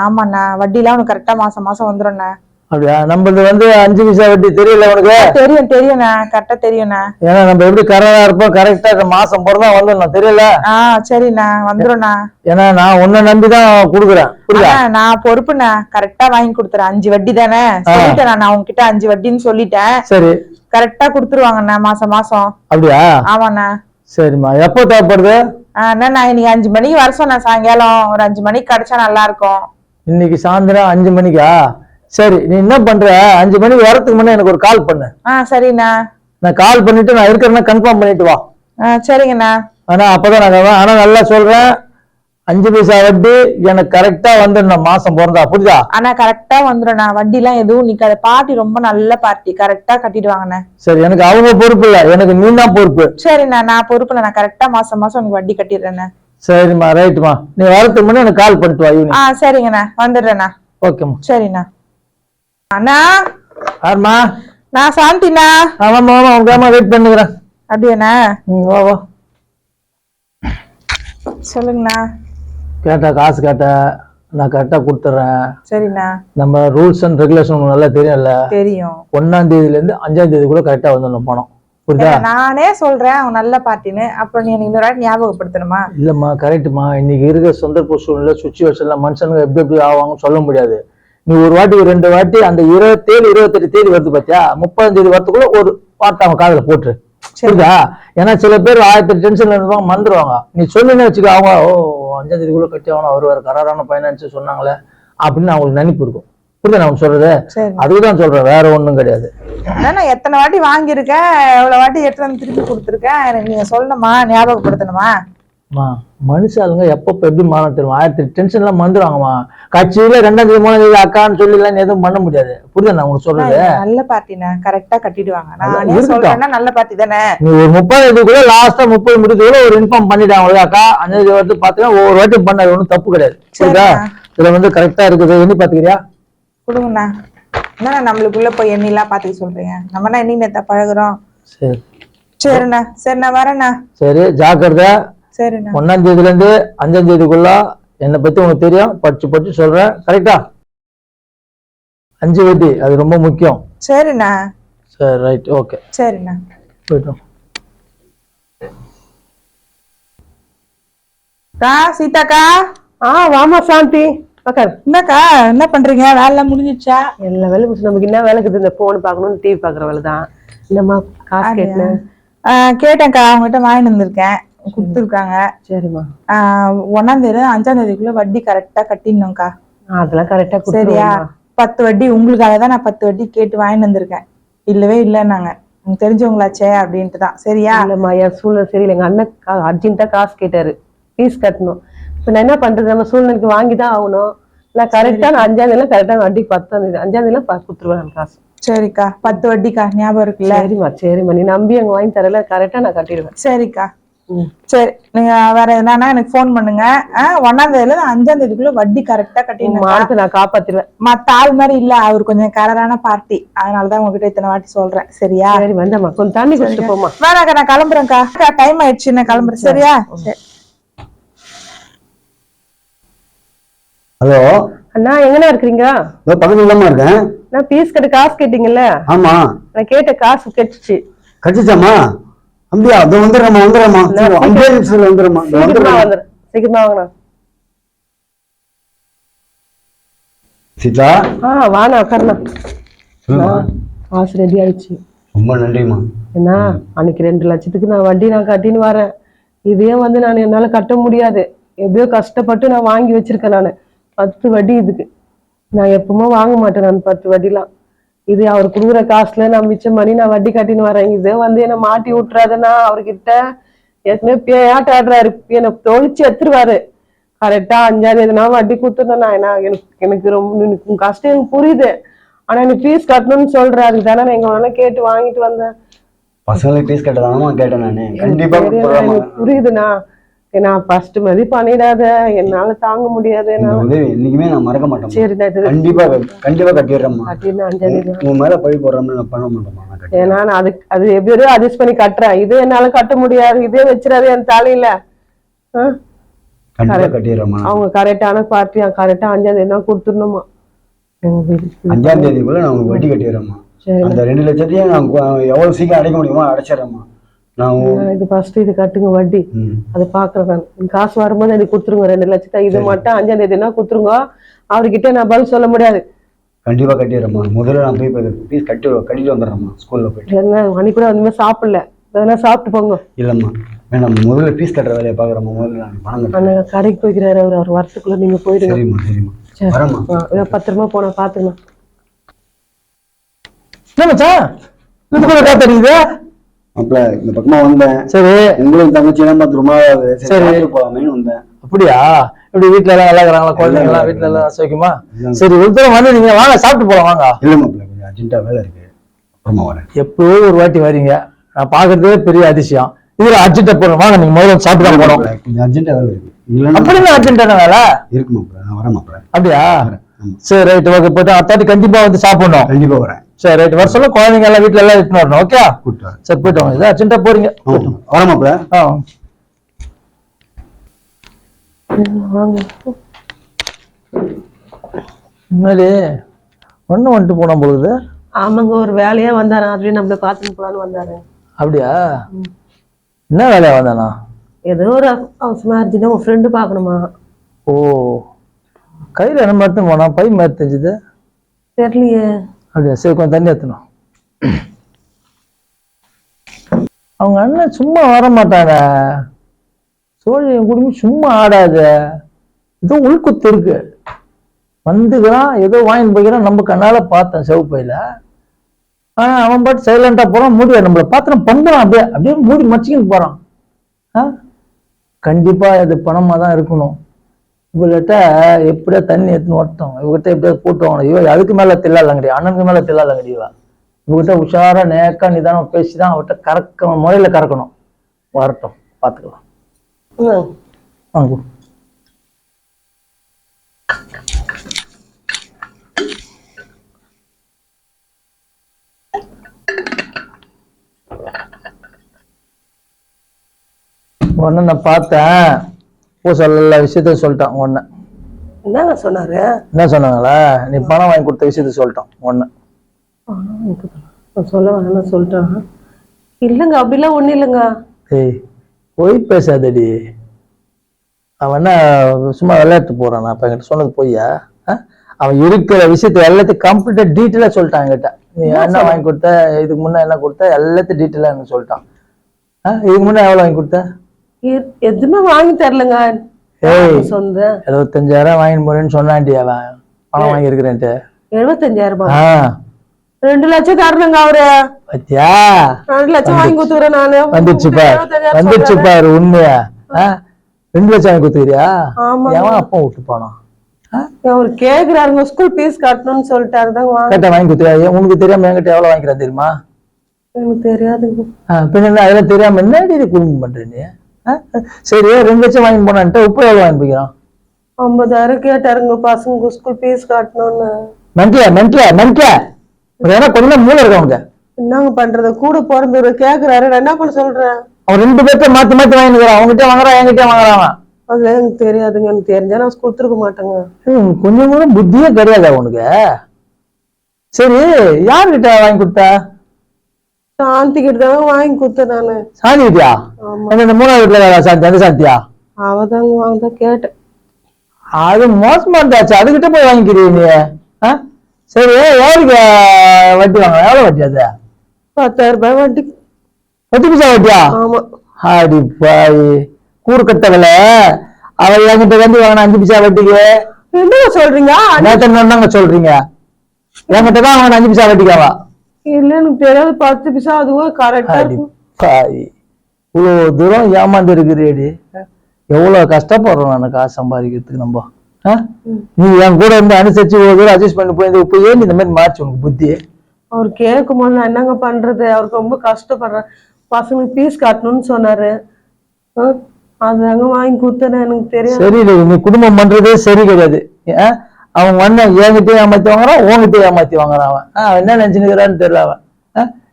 ஆமாண்ணா, வட்டிலாம் உனக்கு கரெக்டா மாசம் மாசம் வந்துடும்ண்ணா. அப்படியா? நம்மளது 5 பைசா வட்டி தெரியல உனக்கு? தெரியும்ண்ணா, கரெக்டா தெரியும்ண்ணா. ஏன்னா நம்ம எப்படி கரெக்டா இருப்போம், கரெக்டா மாசம் பிறந்தா வந்துடணும், தெரியல? சரிண்ணா, வந்துடும்ண்ணா. ஏன்னா நான் உன்னை நம்பிதான் குடுக்குறேன். புரியுதா? நான் பொறுப்புண்ணா, கரெக்டா வாங்கி கொடுத்துறேன். 5 வட்டி தானே சொல்லிட்டேன், நான் உங்ககிட்ட 5 வட்டின்னு சொல்லிட்டேன். சரி. கரெக்டா குடுத்துருவாங்கண்ணா மாசம் மாசம். அப்படியா? ஆமாண்ணா. சரிம்மா, எப்போ தேவைப்படுது? நான் இன்னைக்கு 5 மணிக்கு வர சொன்னேன், சாயங்காலம் ஒரு 5 மணிக்கு கிடைச்சா நல்லா இருக்கும். இன்னைக்கு சாயந்தரம் 5 மணிக்கா? சரி, நீ என்ன பண்ற, 5 மணிக்கு வரதுக்கு முன்னே எனக்கு ஒரு கால் பண்ணு. சரிண்ணா. நான் கால் பண்ணிட்டு நான் இருக்கிறேன்னா கன்ஃபார்ம் பண்ணிட்டு வா. சரிங்கண்ணா. ஆனா அப்பதான் நான் ஆனா நல்லா சொல்றேன், 5 பைசா வட்டி எனக்கு கரெக்டா வந்துடணும் மாசம் பிறந்தா, புரியுதா? ஆனா கரெக்டா வந்துடும்ண்ணா, வட்டி எல்லாம் எதுவும் நிக்காது. பாட்டி ரொம்ப நல்ல பாட்டி, கரெக்டா கட்டிடுவாங்கண்ணே. சரி, எனக்கு அவங்க பொறுப்பு இல்ல, எனக்கு நீ தான் பொறுப்பு. சரிண்ணா, நான் பொறுப்புல, நான் கரெக்டா மாசம் மாசம் உனக்கு வட்டி கட்டிடுறேண்ணே. சரிம்மா, ரைட்டுமா. நீ வரதுக்கு முன்னே எனக்கு கால் பண்ணிட்டு வா ஈவினிங். சரிங்கண்ணா, வந்துடுறேண்ணா. ஓகேம்மா. சரிண்ணா. அண்ணா. யாருமா? நான் சாந்திண்ணா. ஆமாம்மா, உங்க அம்மா வெயிட் பண்ணுகிறேன். அப்படியாண்ணா? வா வா. சொல்லுங்கண்ணா. கேட்டா காசு கேட்ட, நான் கரெக்டா கொடுத்துறேன். சரிண்ணா. நம்ம ரூல்ஸ் அண்ட் ரெகுலேஷன் நல்லா தெரியும்ல? தெரியும். 1ஆம் தேதியில இருந்து 5ஆம் தேதிக்குள்ள கரெக்டா வந்துடணும் பணம், புரியுதா? நானே சொல்றேன் அவங்க நல்ல பாட்டின்னு, அப்புறம் நீ எனக்கு இன்னொரு ஞாபகப்படுத்தணுமா? இல்லம்மா, கரெக்டுமா. இன்னைக்கு இருக்கிற சந்தர்ப்ப சூழ்நிலை சுச்சுவேஷன்ல மனுஷனுங்க எப்படி ஆவாங்கன்னு சொல்ல முடியாது. நீ ஒரு வாட்டி 2 வாட்டி அந்த 27, 28 தேதி வருது பாத்தியா, 30ஆம் தேதி வரத்துக்குள்ள ஒரு வார்த்தை அவன் காதுல போட்டுரு, புரியுதா? ஏன்னா சில பேர் 1000 டென்ஷன்ல இருந்துவாங்க, மறந்துடுவாங்க. நீ சொன்னீங்கன்னு வச்சுக்க, அவங்க 5ஆம் தேதிக்குள்ள கட்டி ஆகணும், அவர் வேற கராரான பைனான்ஸ் சொன்னாங்களே அப்படின்னு அவங்களுக்கு நினைப்பு இருக்கும், புரியுதா நான் சொல்றது? அதுக்குதான் சொல்றேன், வேற ஒண்ணும் கிடையாது. நான் எத்தனை வாட்டி வாங்கியிருக்கேன், எவ்வளவு வாட்டி எடுத்து வந்து திருப்பி கொடுத்துருக்கேன், எனக்கு நீங்க சொல்லணுமா, ஞாபகப்படுத்தணுமா? மனுஷாளுங்க எப்பப்ப எப்படி மானம் தெரியும், 1000 டென்ஷன் எல்லாம் மறந்துடுவாங்கம்மா. கட்சியில 2ஆம் தேதி 3ஆம் தேதி அக்கான்னு சொல்லி எல்லாம் எதுவும் பண்ண முடியாது, புரியுதா நான் உங்களுக்கு சொல்றது? நல்ல பார்ட்டினா கரெக்டா கட்டிடுவாங்க. நான் சொல்றேன்னா நல்ல பார்ட்டி தானே. நீ ஒரு 30ஆம் தேதிக்குள்ள லாஸ்டா 30 முடிக்கிறதுக்குள்ள ஒரு இன்ஃபார்ம் பண்ணிட்டாங்க அக்கா, 5ஆம் தேதி வந்து பாத்தீங்கன்னா ஒவ்வொரு வாட்டி பண்ணது ஒன்றும் தப்பு கிடையாது, புரியுதா? இதுல கரெக்டா இருக்குது, எண்ணி பாத்துக்கிறியா? கொடுங்கண்ணா. என்ன நம்மளுக்குள்ள போய் எண்ணிலாம் பாத்துக்க சொல்றீங்க, நம்ம எண்ணி நேத்த பழகுறோம். சரி. சரிண்ணா. சரி, நான் வரேண்ணா. சரி, ஜாக்கிரதை. சரிண்ணா. 1ஆம் தேதியில இருந்து 5ஆம் தேதிக்குள்ள என்னை பத்தி உனக்கு தெரியும், படிச்சு சொல்றேன், கரெக்டா? 5 வட்டி அது ரொம்ப முக்கியம். சரிண்ணா. சரி, ரைட், ஓகே. சரிண்ணா, போயிட்டோம். சீதாக்கா. வாமா சாந்தி, என்னக்கா என்ன பண்றீங்க, வேலை முடிஞ்சிச்சா? எல்லா வேலை முடிச்சு, நமக்கு என்ன வேலை இருக்குது? இந்த போன் பாக்கணும், டிவி பாக்குற வேலை தான். என்னம்மா காசு கேட்டேன்? கேட்டேன்க்கா, அவங்ககிட்ட வாங்கிட்டு வந்திருக்கேன், கொடுத்துருக்காங்க. சரிம்மா. 1ஆம் தேதி 5ஆம் தேதிக்குள்ள வட்டி கரெக்டா கட்டிடணும்க்கா. அதெல்லாம் கரெக்டா சரியா? 10 வட்டி உங்களுக்காக தான் நான் 10 வட்டி கேட்டு வாங்கிட்டு வந்திருக்கேன். இல்லவே இல்லைன்னாங்க, உங்களுக்கு தெரிஞ்சவங்களாச்சே அப்படின்ட்டு தான். சரியா? இல்லம்மா, என் சூழ்நிலை சரியில்லை. எங்க அண்ணன் அர்ஜென்ட்டா காசு கேட்டாரு, ஃபீஸ் கட்டணும். இப்ப நான் என்ன பண்றது, நம்ம சூழ்நிலைக்கு வாங்கிதான் ஆகணும். நான் கரெக்டா 5ஆம் தேதி கரெக்டா வட்டிக்கு 10ஆம் தேதி 5ஆம் தேதி கொடுத்துருவேன் காசு. சரிக்கா, 10 வட்டிக்கா, ஞாபகம் இருக்குல்ல? சரிம்மா. நீ நம்பி அங்க வாங்கி தரல, கரெக்டா நான் கட்டிடுவேன். சரிக்கா. சரி நீங்க வேற என்னன்னா எனக்கு போன் பண்ணுங்க. 1ஆம் தேதியில 5ஆம் தேதிக்குள்ள வட்டி கரெக்டா கட்டிடுங்க. நான் காப்பாத்திடுவேன். மத்த ஆள் மாதிரி இல்ல, அவர் கொஞ்சம் கரரான பார்ட்டி, அதனாலதான் உங்ககிட்ட இத்தனை வாட்டி சொல்றேன். சரியா? சரி வந்தம்மா, கொஞ்சம் தண்ணி குடிச்சிட்டு போமா. வேணாக்கா, நான் கிளம்புறேன்க்கா, டைம் ஆயிடுச்சு, நான் கிளம்புறேன். சரியா? சரி. ஹலோ அண்ணா, எங்கண்ணா இருக்கிறீங்க? பக்கத்துல தான் இருக்கேன். நான் பீஸ் கட்ட காசு கேட்டீங்கல்ல? ஆமா, நான் கேட்ட காசு கெட்டுச்சு. கட்டிச்சாமா? அப்படியா? அது வந்துடுறேம்மா வந்துடுறேம்மா, 5 நிமிஷத்துல வந்துடுறேம்மா. சீக்கிரமா வாங்கண்ணா. சீதா, வாண்ணா உட்காருண்ணா. காசு ரெடி ஆயிடுச்சு. ரொம்ப நன்றிம்மா. என்ன அன்னைக்கு 2 லட்சத்துக்கு நான் வட்டி நான் கட்டின்னு வரேன். இதே வந்து நான் என்னால கட்ட முடியாது. எப்படியோ கஷ்டப்பட்டு நான் வாங்கி வச்சிருக்கேன். நான் 10 வட்டி இதுக்கு. நான் எப்பவுமே வாங்க மாட்டேன் நான் 10 வட்டிலாம். இது அவர் கொடுக்குற காசுல நான் மிச்சம் பண்ணி நான் வட்டி கட்டின்னு வரேன். இதே வந்து என்னை மாட்டி விட்டுறாதுன்னா அவர்கிட்ட ஏற்கனவே பேயாட்ட ஆடுறாரு, என்னை தொழிச்சு எடுத்துருவாரு. கரெக்டா 5ஆம் தேதி நான் வட்டி கொடுத்துருந்தேன். நான் எனக்கு ரொம்ப உங்க கஷ்டம் எனக்கு புரியுது. ஆனா எனக்கு ஃபீஸ் கட்டணும்னு சொல்றாரு. தானே நான் எங்க வேணா கேட்டு வாங்கிட்டு வந்தேன். பசங்களுக்கு ஃபீஸ் கட்டதானமா கேட்டேன் நானு. கண்டிப்பா புரியுதுண்ணா. நான் ஃபர்ஸ்ட் மாதிரி பண்ணிடாத, என்னால தாங்க முடியாது. என்னைக்குமே நான் மறக்க மாட்டேன். சரி, கண்டிப்பா கண்டிப்பா கட்டிடுறேம்மா. கட்டிடுறேன். 5ஆம் தேதி உன் மேல பழி போடுறோம்னு நான் பண்ண மாட்டேம்மா. ஏன்னா நான் அது எப்படியோ அட்ஜஸ்ட் பண்ணி கட்டுறேன். இது என்னால கட்ட முடியாது. இதே வச்சிடாது என் தலையில. கட்டிடுறேம்மா. அவங்க கரெக்டான பார்ட்டி, கரெக்டா 5ஆம் தேதி தான் கொடுத்துடணுமா. 5ஆம் தேதிக்குள்ள நான் உங்களுக்கு வட்டி கட்டிடுறேம்மா. அந்த 2 லட்சத்தையும் நான் எவ்வளவு சீக்கிரம் அடைக்க முடியுமோ அடைச்சிடறேம்மா. இது ஃபர்ஸ்ட் இது கட்டுங்க வட்டி. அது பாக்குறேன். காசு வரும்போது எனக்கு கொடுத்துருங்க 2 லட்சத்தை. இது மட்டும் 5ஆம் தேதினா கொடுத்துருங்க. அவர்கிட்ட நான் பதில் சொல்ல முடியாது. கண்டிப்பா கட்டிடுறேம்மா. முதல்ல நான் போய் ஃபீஸ் கட்டிட்டு வந்துடுறேம்மா. ஸ்கூல்ல போயிட்டு அன்னைக்கு கூட ஒண்ணுமே சாப்பிடல. அதெல்லாம் சாப்பிட்டு போங்க. இல்லம்மா வேணாம், முதல்ல ஃபீஸ் கட்டுற வேலையை பாக்குறேம்மா. முதல்ல நான் பணம் கட்டுறேன். கடைக்கு போய்க்கிறாரு அவர் வரத்துக்குள்ள நீங்க போயிடுங்க. சரிம்மா சரிம்மா, வரேம்மா. பத்திரமா போன பாத்துக்கலாம். தெரியுது அப்பல இந்த பக்கமா வந்தேன். சரி, உங்களுக்கு தங்கச்சி எல்லாம் பார்த்து ரொம்ப சரி போலாமேன்னு வந்தேன். அப்படியா? இப்படி வீட்டுல எல்லாம் நல்லா இருக்கிறாங்களா? குழந்தைங்க எல்லாம் வீட்டுல எல்லாம் சௌக்கியமா? சரி, ஒரு தடவை வந்து நீங்க வாங்க, சாப்பிட்டு போலாம் வாங்க. இல்ல மாப்பிள்ள, கொஞ்சம் அர்ஜென்ட்டா வேலை இருக்கு, அப்புறமா வரேன். எப்போ ஒரு வாட்டி வரீங்க, நான் பாக்குறதே பெரிய அதிசயம். இதுல அர்ஜென்ட்டா போறோம், வாங்க. நீங்க முதல்ல சாப்பிட்டு தான் போறோம். கொஞ்சம் அர்ஜென்ட்டா வேலை இருக்கு. அப்படின்னா அர்ஜென்ட்டான வேலை இருக்கு மாப்பிள்ள, நான் வரேன் மாப்பிள்ள. அப்படியா? சரி ரைட், ஓகே. போயிட்டு 10:30 கண்டிப்பா வந்து சாப்பிடணும். கண்டிப்பா வரேன். சரி ரைட், வர சொல்ல. குழந்தைங்க எல்லாம் வீட்டுல எல்லாம் எடுத்துன்னு வரணும். ஓகே, சரி போயிட்டு வாங்க. இதான் அர்ஜென்ட்டா போறீங்க, வரேன் மாப்பிள்ள. முன்னாடி ஒண்ணு வந்துட்டு போன பொழுது. ஆமாங்க, ஒரு வேலையா வந்தாரு. அதுலயும் நம்மள பாத்துட்டு போலான்னு வந்தாரு. அப்படியா? என்ன வேலையா வந்தானா? ஏதோ ஒரு அவசரமா அர்ஜென்ட்டா உன் ஃப்ரெண்டு பாக்கணுமா. ஓ, கையில என்ன மருந்து போனா? பை மாதிரி தெரிஞ்சுது. தெரியலையே. அப்படியா? சரி, கொஞ்சம் தண்ணி ஏத்தணும். அவங்க அண்ணன் சும்மா வர மாட்டாங்க. சோழி குடும்பம் சும்மா ஆடாது. ஏதோ உள்குத்து இருக்கு. வந்துக்கிறான், ஏதோ வாங்கிட்டு போய்க்கிறான். நம்ம கண்ணால பார்த்தேன் செவப்பையில. ஆனா அவன் பாட்டு சைலண்டா போறான். மூடி நம்மள பாத்திரம் பண்ணுறான். அப்படியே அப்படியே மூடி மச்சிக்கின்னு போறான். கண்டிப்பா இது பணமா தான் இருக்கணும். இவள்கிட்ட எப்படியா தண்ணி எடுத்துன்னு ஓட்டோம். இவகிட்ட எப்படியாவது போட்டு வாங்கணும். இவ அதுக்கு மேல தில்லாலங்கடி, அண்ணனுக்கு மேல தில்லாலங்கடி. இவகிட்ட உஷாரா நேக்கா நிதானம் பேசிதான் அவர்கிட்ட கறக்க முறையில கறக்கணும். வரட்டும், பாத்துக்கலாம். வாங்க. ஒன்னு நான் பார்த்தேன். எல்லா விஷயத்தையும் சொல்லிட்டான். ஒன்னு என்னங்க சொன்னாரு? என்ன சொன்னாங்களா? நீ பணம் வாங்கி கொடுத்த விஷயத்த சொல்லிட்டான். ஒன்னு சொல்ல வேணாம் சொல்லிட்டான். இல்லைங்க, அப்படிலாம் ஒண்ணு இல்லைங்க. ஏய், பொய் பேசாதடி. அவன் என்ன சும்மா விளையாட்டு போறான்? நான் இப்ப என்கிட்ட சொன்னது பொய்யா? அவன் இருக்கிற விஷயத்த எல்லாத்தையும் கம்ப்ளீட்டா டீட்டெயிலா சொல்லிட்டான் என்கிட்ட. நீ என்ன வாங்கி கொடுத்த, இதுக்கு முன்ன என்ன கொடுத்த, எல்லாத்தையும் டீட்டெயிலா எனக்கு சொல்லிட்டான். இதுக்கு முன்ன எவ்வளவு வாங்கி கொடுத்த? எதுவுமே வாங்கி தரலங்க. 75,000 வாங்கிட்டு போறேன்னு சொன்னாண்டி அவன். பணம் வாங்கி இருக்கிறேன்ட்டு. 75,000? 2 லட்சம் தரணுங்க அவரு. பத்தியா? 2 லட்சம் வாங்கி கொடுத்துறேன் நானு. வந்துச்சு பாரு உண்மையா. 2 லட்சம் வாங்கி கொடுத்துக்கிறியா? எவன் அப்பா விட்டு போனான்? அவரு கேக்குறாருங்க, ஸ்கூல் ஃபீஸ் கட்டணும்னு சொல்லிட்டாரு தான் வாங்கி கொடுத்துறியா? உனக்கு தெரியாம என்கிட்ட எவ்வளவு வாங்கிக்கிறா தெரியுமா? எனக்கு தெரியாதுங்க. பின்ன அதெல்லாம் தெரியாம என்னடி குடும்பம் பண்ற நீ? சரி 2 லட்சம் வாங்கி போனான்ட்டு இப்போ எவ்வளவு வாங்கி போய்க்கிறான்? 50,000 கேட்டாருங்க பசங்க ஸ்கூல் ஃபீஸ் கட்டணும்னு. மென்ட்ல ஏன்னா கொஞ்சம் மூளை இருக்கு அவங்க. என்னங்க பண்றது, கூட பிறந்தவர் கேக்குறாரு, நான் என்ன பண்ண சொல்றேன்? அவன் 2 பேர்த்த மாத்தி வாங்கிக்கிறான். அவங்ககிட்ட வாங்குறான், என்கிட்ட வாங்குறான். அதுல எனக்கு தெரியாதுங்க, எனக்கு தெரிஞ்சா நான் கொடுத்துருக்க மாட்டேங்க. கொஞ்சம் கூட புத்தியே கிடையாது அவனுக்கு. சரி யாருகிட்ட வாங்கி கொடுத்தா? சாந்தி கிட்ட தாங்க வாங்கி கொடுத்தேன் நானு. சாந்தி கிட்டியா? அந்த 3வது வீட்டுல சாந்தி, அந்த சாந்தியா? அவதாங்க வாங்க கேட்டேன். அது மோசமா இருந்தாச்சு, அதுகிட்ட போய் வாங்கிக்கிறீங்க நீ. சரி எவ்வளவுக்கு வட்டி வாங்க? எவ்வளவு வட்டி அது? 10,000 ரூபாய் வட்டி. 10 பைசா வட்டியா? ஆமா. ஆடி பாய் கூறு கட்டவல. அவள் என்கிட்ட வந்து வாங்கின 5 பைசா வட்டிக்கு. என்ன சொல்றீங்க? என்னங்க சொல்றீங்க? என்கிட்ட தான் வாங்கின 5 பைசா வட்டிக்காவா? இல்ல எனக்கு தெரியாது, 10 பைசா அதுவும் கரெக்டா இருக்கும். பாய் இவ்வளவு தூரம் ஏமாந்து இருக்கிறேடி. எவ்வளவு கஷ்டப்படுறோம் நான் காசு சம்பாதிக்கிறதுக்கு. நம்ம நீ என் கூட இருந்து அனுசரிச்சு இவ்வளவு தூரம் அட்ஜஸ்ட் பண்ணி போய் இப்போ ஏன் இந்த மாதிரி மாறிச்சு உனக்கு புத்தி? அவர் கேட்கும் போது நான் என்னங்க பண்றது, அவருக்கு ரொம்ப கஷ்டப்படுறேன். பசங்களுக்கு ஃபீஸ் கட்டணும்னு சொன்னாரு, அதாங்க வாங்கி கொடுத்தேன். எனக்கு தெரியும். சரி இல்லை, நீ குடும்பம் பண்றதே சரி கிடையாது. அவன் வந்த என்கிட்ட ஏமாத்தி வாங்குறான், உன்கிட்ட ஏமாத்தி வாங்குறான். அவன் என்ன நினைச்சுக்கிறான்னு தெரியல அவன்.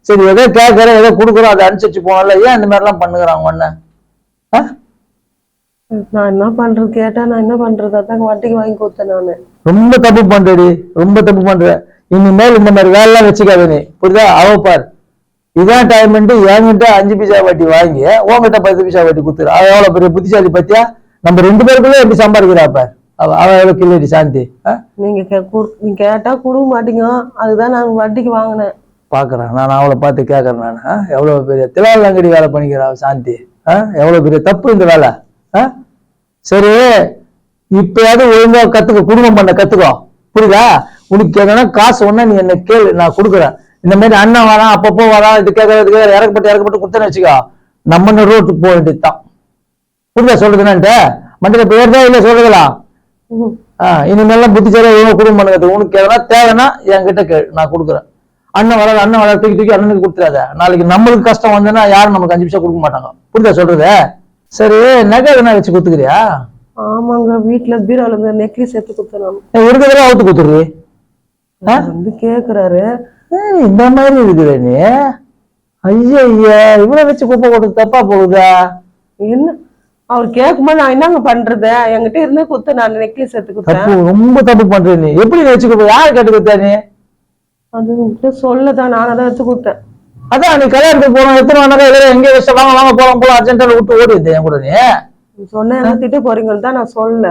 சரி ஏதோ கேட்கறேன், ஏதோ கொடுக்குறோம், அதை அனுசரிச்சு போனால ஏன் இந்த மாதிரி எல்லாம் பண்ணுகிறான் ஒன்ன? நான் என்ன பண்றது கேட்டா நான் என்ன பண்றது, அதாங்க வட்டிக்கு வாங்கி கொடுத்தேன் நானு. ரொம்ப தப்பு பண்றடி, ரொம்ப தப்பு பண்ற. இனிமேல் இந்த மாதிரி வேலை எல்லாம் வச்சுக்காத நீ, புரியுதா? அவப்பார் இதான் டைம் என்கிட்ட 5 பைசா வட்டி வாங்கி உங்ககிட்ட 10 பைசா வட்டி கொடுத்துரு. அவ எவ்வளவு பெரிய புத்திசாலி பத்தியா? நம்ம 2 பேருக்குள்ள எப்படி சம்பாதிக்கிறாப்ப அவ எவ்வளவு கில்லடி சாந்தி. நீங்க கேட்டா கொடுக்க மாட்டீங்க, அதுதான் நான் வட்டிக்கு வாங்கினேன். பாக்குறேன் நான் அவளை பார்த்து கேட்கறேன். நான் எவ்வளவு பெரிய திலாலங்கடி வேலை பண்ணிக்கிறா சாந்தி. எவ்வளவு பெரிய தப்பு இந்த வேலை. சரி இப்பயாவது ஒழுங்கா கத்துக்க, குடும்பம் பண்ண கத்துக்கோ, புரியுதா? உனக்கு எதனா காசு ஒண்ணா நீ என்ன கேளு, நான் கொடுக்குறேன். இந்த மாதிரி அண்ணன் வரான், அப்பப்போ வரான், இது கேட்கறதுக்கு இறக்கப்பட்டு கொடுத்தேன்னு வச்சுக்கோ, நம்ம ரோட்டுக்கு போக வேண்டியதுதான். புரியுதா சொல்றதுன்னான்ட்டு? மண்டல பேர்தான் இல்ல சொல்றதுலா. இனிமேலாம் புத்திசாலியா ஒழுங்கா குடும்பம் பண்ணுறது. உனக்கு எதனா தேவைன்னா என்கிட்ட கேளு, நான் கொடுக்குறேன். அண்ணன் வர தூக்கி அண்ணனுக்கு கொடுத்துறாத. நாளைக்கு நம்மளுக்கு கஷ்டம் வந்ததுன்னா யாரும் நமக்கு 5 பைசா கொடுக்க மாட்டாங்க. புரியுதா சொல்றது? சரி நகை எதனா வச்சு கொடுத்துக்கிறியா? ஆமாங்க, வீட்டுல பீரோல இருந்து நெக்லஸ் எடுத்து கொடுத்தேன். இருக்கிறதா அவுத்து கொடுத்துரு வந்து கேக்குறாரு. இந்த மாதிரி இருக்குது நீ. ஐயா இவ்வளவு வச்சு குப்பை கொடுத்து தப்பா போகுதா? என்ன அவர் கேட்கும்போது நான் என்னங்க பண்றது, என்கிட்ட இருந்து கொடுத்த நான் நெக்லஸ் எடுத்து கொடுத்தேன். ரொம்ப தப்பு பண்ற நீ. எப்படி வச்சு குப்பை யாரு கேட்டு கொடுத்தா நீ? அது சொல்லதான் நானதான் எடுத்து கொடுத்தேன். அதான் நீ கல்யாணத்துக்கு போறோம், எத்தனை வேணா எங்க வச்சு வாங்க போலாம் அர்ஜென்டா விட்டு ஓடி என் கூட நீ சொன்ன திட்ட போறீங்கன்னு தான் நான் சொல்ல.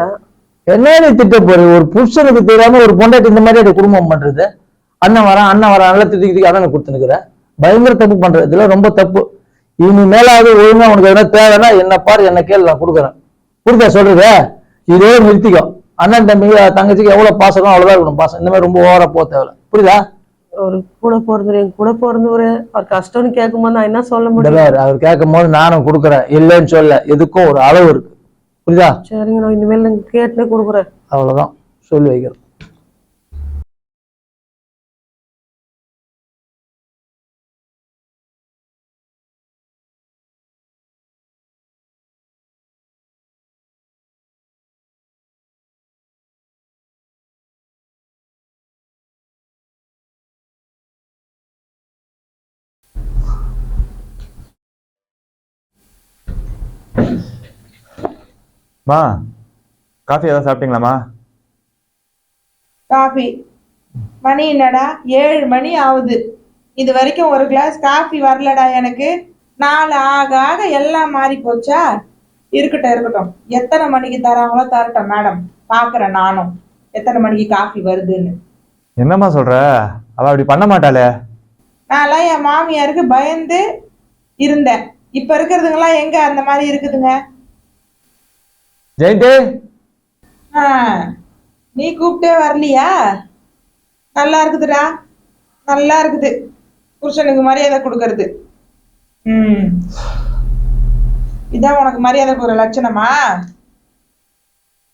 என்ன திட்ட போற? ஒரு புருஷனுக்கு தெரியாம ஒரு பொண்டாட்டி இந்த மாதிரி குடும்பம் பண்றது. அண்ணன் வரான் நல்லா திட்டி அண்ணனை கொடுத்துனுக்குற. பயங்கர தப்பு பண்ற. இதெல்லாம் ரொம்ப தப்பு. இனி மேலாவது ஒழுங்கா உனக்கு எதனா தேவைன்னா என்ன பாரு, என்ன கேள்வி, நான் கொடுக்குறேன். புரியுதா சொல்றது? இதே நிறுத்திக்கோ. அண்ணன் தம்பி தங்கச்சிக்கு எவ்வளவு பாசம் அவ்வளவுதான் இருக்கணும் பாசம். இந்த மாதிரி ரொம்ப ஓவரா போக தேவை. புரியுதா? ஒரு கூட பிறந்தவரு அவர் கஷ்டம்னு கேட்கும் போது நான் என்ன சொல்ல முடியும்? அவர் கேட்கும் போது நானும் கொடுக்குறேன், இல்லைன்னு சொல்ல. எதுக்கும் ஒரு அளவு இருக்கு. புரியுதா? சரிங்க, நான் இனிமேல் கேட்டுனே கொடுக்குறேன். அவ்வளவுதான் சொல்லி வைக்கிறேன். மா காஃபி ஏதாவது சாப்பிட்டீங்களாம்மா? காஃபி மணி என்னடா 7 மணி ஆகுது, இது வரைக்கும் ஒரு கிளாஸ் காஃபி வரலடா எனக்கு. 4 ஆக எல்லாம் மாறி போச்சா? இருக்கட்டும், எத்தனை மணிக்கு தராங்களோ தரட்டும் மேடம், பாக்குறேன் நானும் எத்தனை மணிக்கு காஃபி வருதுன்னு. என்னம்மா சொல்ற? அவ அப்படி பண்ண மாட்டாளே. நான்லாம் என் மாமியாருக்கு பயந்து இருந்தேன். இப்ப இருக்கிறதுங்கெல்லாம் எங்க அந்த மாதிரி இருக்குதுங்க. ஜெயந்தி, நீ கூப்பிட்டே வரலையா? நல்லா இருக்குதுடா, நல்லா இருக்குது. புருஷனுக்கு மரியாதை கொடுக்கறது. இதான் உனக்கு மரியாதை கொடுக்குற லட்சணமா?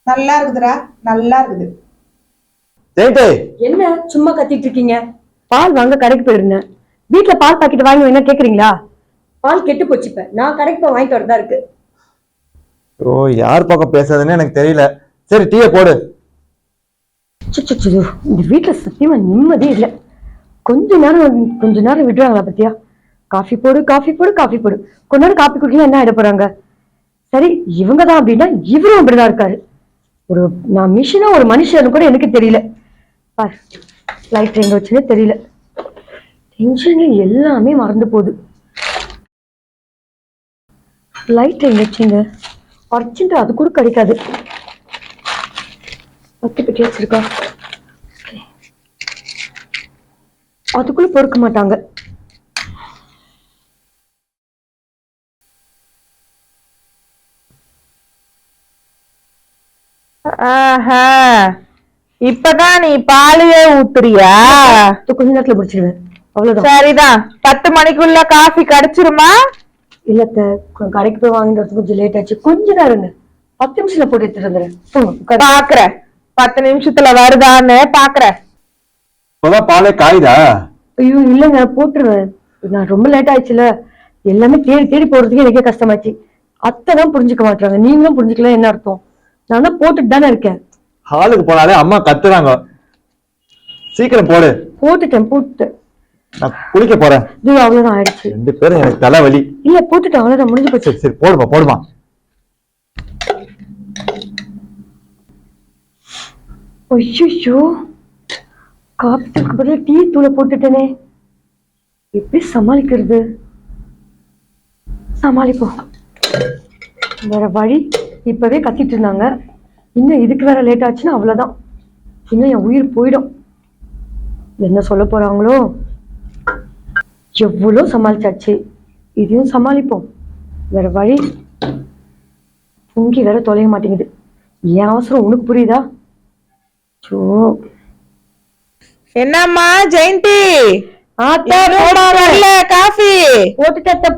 நல்லா இருக்குதுடா, நல்லா இருக்குது. ஜெயந்தி, என்ன சும்மா கத்திட்டு இருக்கீங்க? பால் வாங்க கடைக்கு போயிருந்தேன். வீட்டுல பால் பாக்கெட் வாங்கி என்ன கேக்குறீங்களா? பால் கெட்டு போச்சு. இப்ப நான் கடைக்கு போய் வாங்கிட்டு வரதா இருக்கு. ஓ, யார் பக்கம் பேசுறதுன்னு எனக்கு தெரியல. சரி, டீயை போடு. சுச்சு, இந்த வீட்டுல சத்தியமா நிம்மதியே இல்ல. கொஞ்ச நேரம் விடுறாங்களா பத்தியா? காஃபி போடு காஃபி போடு காஃபி போடு. கொஞ்ச நேரம் காஃபி குடிக்கலாம், என்ன ஆயிட போறாங்க? சரி, இவங்கதான் அப்படின்னா இவரும் அப்படிதான் இருக்காரு. நான் மிஷினா ஒரு மனுஷன் கூட எனக்கு தெரியல. பாரு, லைட் எங்க வச்சுன்னே தெரியல. டென்ஷன்ல எல்லாமே மறந்து போகுது. லைட் எங்க வச்சுங்க? அர்ஜென்ட் அது கூட கிடைக்காது. 10 பெட்டி வச்சிருக்கா, அதுக்குள்ள பொறுக்க மாட்டாங்க. இப்பதான் நீ பாலையே ஊத்துறியா? கொஞ்ச நேரத்துல முடிச்சிருவேன், அவ்வளவுதான். சரிதான், 10 மணிக்குள்ள காஃபி கிடைச்சிருமா? இல்லத்த, கடைக்கு போய் வாங்கிட்டு கொஞ்சம் லேட் ஆச்சு. கொஞ்ச நேரம் 10 நிமிஷத்துல போட்டு எடுத்துட்டு வந்துடுறேன். பாக்குறேன் 10 நிமிஷத்துல வருதான்னு பாக்குறேன். இப்பதான் பாலே காயுதா? ஐயோ இல்லைங்க, போட்டுருவேன். நான் ரொம்ப லேட் ஆயிடுச்சுல, எல்லாமே தேடி தேடி போறதுக்கு எனக்கே கஷ்டமாச்சு. அத்தைதான் புரிஞ்சுக்க மாட்டாங்க, நீங்களும் புரிஞ்சுக்கலாம். என்ன அர்த்தம்? நான் தான் போட்டுட்டு தானே இருக்கேன். ஹாலுக்கு போனாலே அம்மா கத்துறாங்க. சீக்கிரம் போடு. போட்டுட்டேன். நான் குளிக்க போறேன். இது அவ்வளவுதான் ஆயிடுச்சு. 2 பேரும் எனக்கு தலைவலி. இல்ல, போட்டுட்டேன், அவ்வளவுதான், முடிஞ்சு போச்சு. சரி போடுமா. ஐயோ, காபி தூக்கு பதிலா டீ தூளை போட்டுட்டேனே, எப்படி சமாளிக்கிறது? சமாளிப்போம், வேற வழி. இப்பவே கத்திட்டு இருந்தாங்க, இன்னும் இதுக்கு வேற லேட் ஆச்சுன்னா அவ்வளவுதான். இன்னும் என் உயிர் போயிடும். என்ன சொல்ல போறாங்களோ? எவ்வளோ சமாளிச்சாச்சு, இதையும் சமாளிப்போம், வேற வழி. தூங்கி வேற தொலைய மாட்டேங்குது. என் அவசரம் உனக்கு புரியுதா? என்னம்மா ஜெயந்தி? காஃபி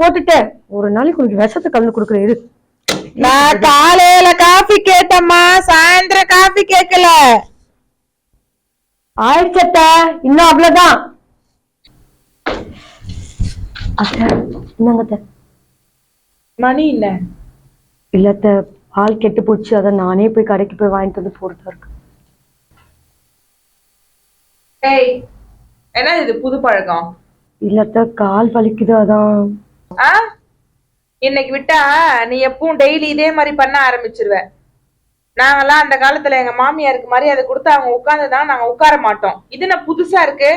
போட்டுட்டேன். ஒரு நாளைக்கு உனக்கு விஷத்தை கலந்து கொடுக்குறேன் இரு. நான் காலையில காஃபி கேட்டம்மா, சாயந்தரம் காஃபி கேட்கல. ஆயிடுச்சத்த, இன்னும் அவ்வளவுதான். என்னங்கத்த? மணி இல்ல. இல்லத்த, பால் கெட்டு போச்சு, அத நானே போய் கடைக்கு போய் வாங்கிட்டு வந்து போறதா இருக்கு. என்ன இது புது பழக்கம்? இல்லத்த, கால் வலிக்குது, அதான். இன்னைக்கு விட்டா நீ எப்பவும் டெய்லி இதே மாதிரி பண்ண ஆரம்பிச்சிருவ. நாங்கெல்லாம் அந்த காலத்துல எங்க மாமியாருக்கு மரியாதை கொடுத்து அவங்க உட்கார்ந்துதான் நாங்க உட்கார மாட்டோம். இது என்ன புதுசா இருக்கு?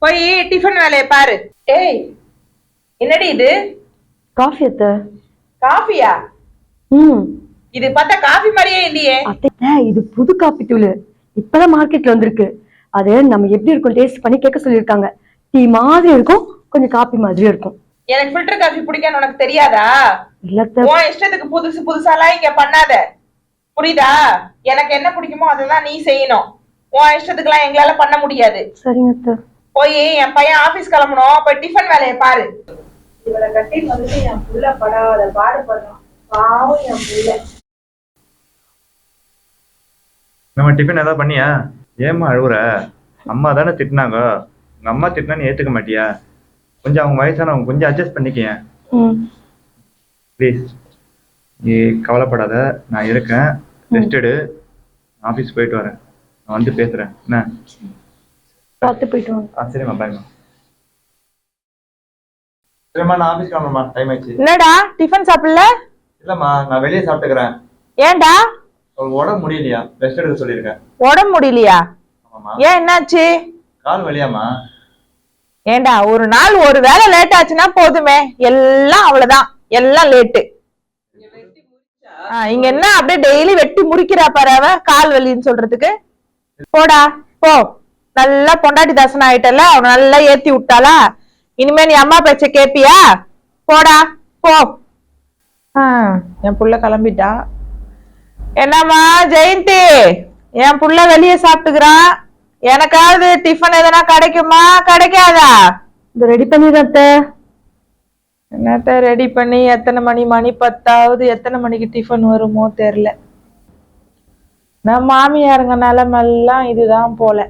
போய் டிஃபன் வேலையை பாரு. ஏய், என்னடி இது? காஃபி அத்த. காஃபியா? இது பார்த்தா காஃபி மாதிரியே இல்லையே. அத்தை, இது புது காபி தூள், இப்பதான் மார்க்கெட்ல வந்திருக்கு. அது நம்ம எப்படி இருக்கும் டேஸ்ட் பண்ணி கேட்க சொல்லியிருக்காங்க. டீ மாதிரி இருக்கும், கொஞ்சம் காபி மாதிரியும் இருக்கும். எனக்கு ஃபில்டர் காஃபி பிடிக்கும்னு உனக்கு தெரியாதா? இல்லத்த, உன் இஷ்டத்துக்கு புதுசாலாம் இங்க பண்ணாத, புரியுதா? எனக்கு என்ன பிடிக்குமோ அதெல்லாம் நீ செய்யணும். உன் இஷ்டத்துக்குலாம் எங்களால பண்ண முடியாது. சரிங்க அத்தை. போய் என் பையன் ஆபீஸ் கிளம்பணும், போய் டிஃபன் வேலையை பாரு. இவளை கட்டிட்டு வந்துட்டு என் புள்ள படாத பாடுபடுறான், பாவம் என் புள்ள. நம்ம டிஃபன் ஏதாவது பண்ணியா? ஏம்மா அழுவுற? அம்மா தானே திட்டினாங்க. உங்க அம்மா திட்டினா நீ ஏத்துக்க மாட்டியா? கொஞ்சம் அவங்க வயசானவங்க, கொஞ்சம் அட்ஜஸ்ட் பண்ணிக்க ப்ளீஸ். நீ கவலைப்படாத, நான் இருக்கேன். ரெஸ்ட் எடு. ஆஃபீஸ் போயிட்டு வரேன், நான் வந்து பேசுறேன். என்ன? பார்த்து போயிட்டு வாங்க. சரிம்மா, பாய்மா. சரிம்மா, நான் ஆஃபீஸ் கிளம்புறேம்மா, டைம் ஆயிடுச்சு. என்னடா டிஃபன் சாப்பிடல? இல்லம்மா, நான் வெளியே சாப்பிட்டுக்கிறேன். ஏன்டா? உடம்பு முடியலையா, ரெஸ்ட் எடுக்க சொல்லியிருக்கேன். உடம்பு முடியலையா? ஏன், என்னாச்சு? கால் வலியாமா? ஏண்டா, ஒரு நாள் ஒரு வேலை லேட் ஆச்சுன்னா போதுமே, எல்லாம் அவ்வளவுதான், எல்லாம் லேட்டு. இங்க என்ன அப்படியே டெய்லி வெட்டி முறிக்கிறா பாரு கால் வலின்னு சொல்றதுக்கு. போடா போ, நல்லா பொண்டாட்டி தாசன் ஆயிட்டல, அவனை நல்லா ஏத்தி விட்டாளா? இனிமே நீ அம்மா பேச்ச கேப்பியா? போடா போ. என் புள்ள கிளம்பிட்டா. என்னம்மா ஜெயந்தி, என் புள்ள வெளியே சாப்பிட்டுக்கிறான், எனக்காவது டிஃபன் எதனா கிடைக்குமா? கிடைக்காதா? இந்த ரெடி பண்ணிடுறத. என்னத்த ரெடி பண்ணி எத்தனை மணி? மணி 10ஆவது. எத்தனை மணிக்கு டிஃபன் வருமோ தெரியல. நான் மாமியாருங்க நிலைமெல்லாம் இதுதான் போல.